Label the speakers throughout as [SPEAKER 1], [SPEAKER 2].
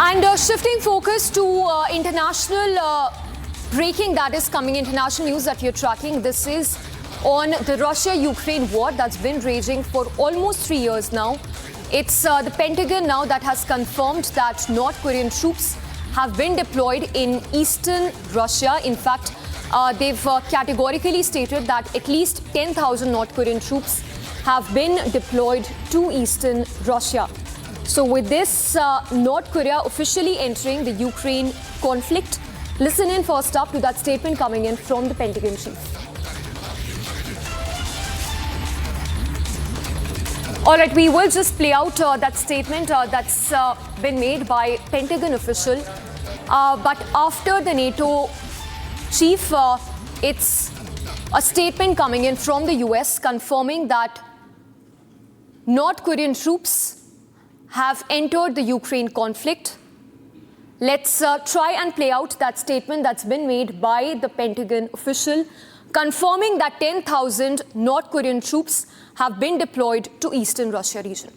[SPEAKER 1] And shifting focus to international breaking that is coming, international news that you're tracking. This is on the Russia-Ukraine war that's been raging for almost 3 years now. It's the Pentagon now that has confirmed that North Korean troops have been deployed in eastern Russia. In fact, they've categorically stated that at least 10,000 North Korean troops have been deployed to eastern Russia. So with this, North Korea officially entering the Ukraine conflict. Listen in first up to that statement coming in from the Pentagon chief. All right, we will just play out that statement that's been made by Pentagon official. But after the NATO chief, it's a statement coming in from the US confirming that North Korean troops have entered the Ukraine conflict. Let's try and play out that statement that's been made by the Pentagon official, confirming that 10,000 North Korean troops have been deployed to eastern Russia region.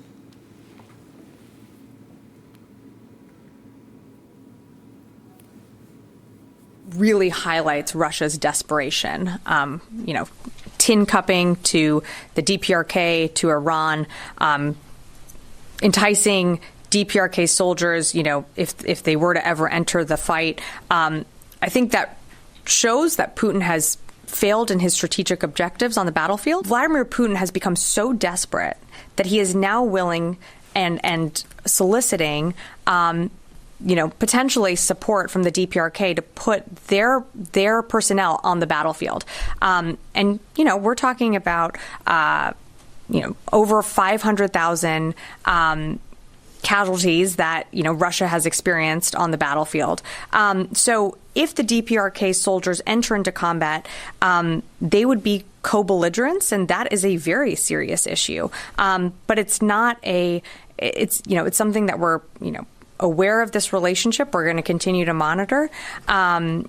[SPEAKER 2] Really highlights Russia's desperation, tin cupping to the DPRK, to Iran, enticing DPRK soldiers, if they were to ever enter the fight. I think that shows that Putin has failed in his strategic objectives on the battlefield. Vladimir Putin has become so desperate that he is now willing and soliciting potentially support from the DPRK to put their personnel on the battlefield. We're talking about, over 500,000 casualties that, Russia has experienced on the battlefield. So if the DPRK soldiers enter into combat, they would be co-belligerents, and that is a very serious issue. But it's not it's something that we're, aware of this relationship. We're going to continue to monitor. I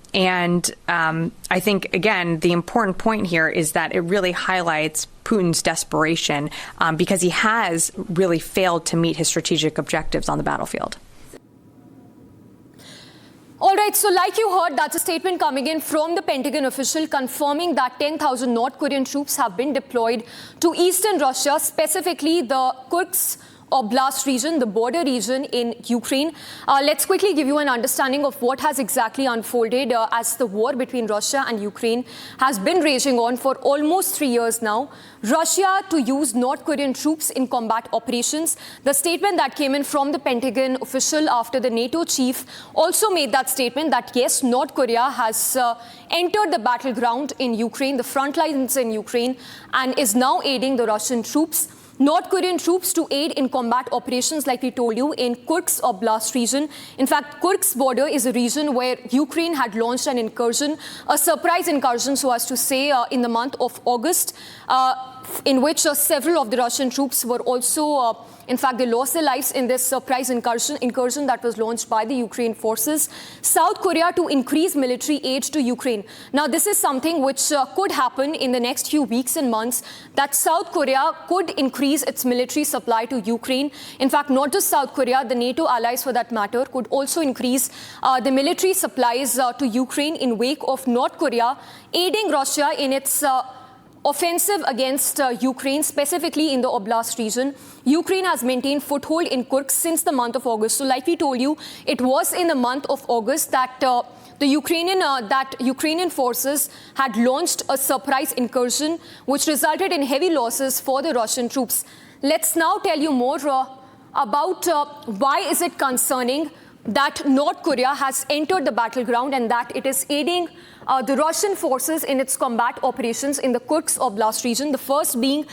[SPEAKER 2] think, again, the important point here is that it really highlights Putin's desperation because he has really failed to meet his strategic objectives on the battlefield.
[SPEAKER 1] All right, so like you heard, that's a statement coming in from the Pentagon official confirming that 10,000 North Korean troops have been deployed to eastern Russia, specifically the Kursk Oblast region, the border region in Ukraine. Let's quickly give you an understanding of what has exactly unfolded as the war between Russia and Ukraine has been raging on for almost 3 years now. Russia to use North Korean troops in combat operations. The statement that came in from the Pentagon official after the NATO chief also made that statement that yes, North Korea has entered the battleground in Ukraine, the front lines in Ukraine, and is now aiding the Russian troops. North Korean troops to aid in combat operations, like we told you, in Kursk Oblast region. In fact, Kursk border is a region where Ukraine had launched an incursion, a surprise incursion, so as to say, in the month of August, in which several of the Russian troops were also, in fact, they lost their lives in this surprise incursion that was launched by the Ukraine forces. South Korea to increase military aid to Ukraine. Now, this is something which could happen in the next few weeks and months, that South Korea could increase its military supply to Ukraine. In fact, not just South Korea, the NATO allies for that matter could also increase the military supplies to Ukraine in wake of North Korea aiding Russia in its offensive against Ukraine, specifically in the Oblast region. Ukraine has maintained foothold in Kursk since the month of August. So like we told you, it was in the month of August that the Ukrainian forces had launched a surprise incursion, which resulted in heavy losses for the Russian troops. Let's now tell you more about why is it concerning that North Korea has entered the battleground and that it is aiding the Russian forces in its combat operations in the Kursk Oblast region. The first being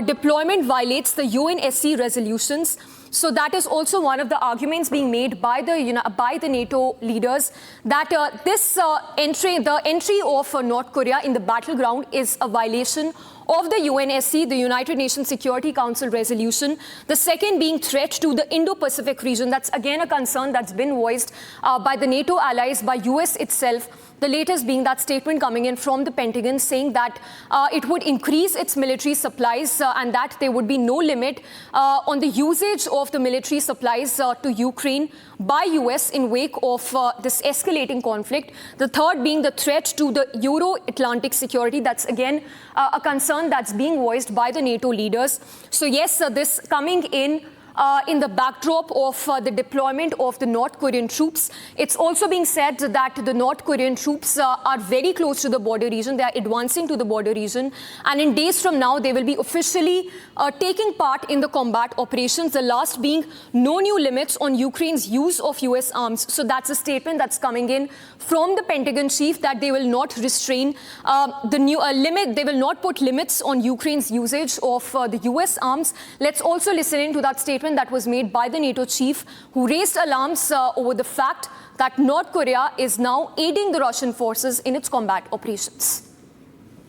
[SPEAKER 1] deployment violates the UNSC resolutions. So that is also one of the arguments being made by the NATO leaders, that the entry of North Korea in the battleground is a violation of the UNSC, the United Nations Security Council resolution. The second being threat to the Indo-Pacific region. That's again a concern that's been voiced by the NATO allies, by US itself. The latest being that statement coming in from the Pentagon saying that it would increase its military supplies and that there would be no limit on the usage of the military supplies to Ukraine by US in wake of this escalating conflict. The third being the threat to the Euro-Atlantic security. That's again a concern that's being voiced by the NATO leaders. So yes, this coming in the backdrop of the deployment of the North Korean troops. It's also being said that the North Korean troops are very close to the border region. They are advancing to the border region. And in days from now, they will be officially taking part in the combat operations. The last being no new limits on Ukraine's use of US arms. So that's a statement that's coming in from the Pentagon chief that they will not restrain the new limit. They will not put limits on Ukraine's usage of the US arms. Let's also listen in to that statement that was made by the NATO chief, who raised alarms over the fact that North Korea is now aiding the Russian forces in its combat operations.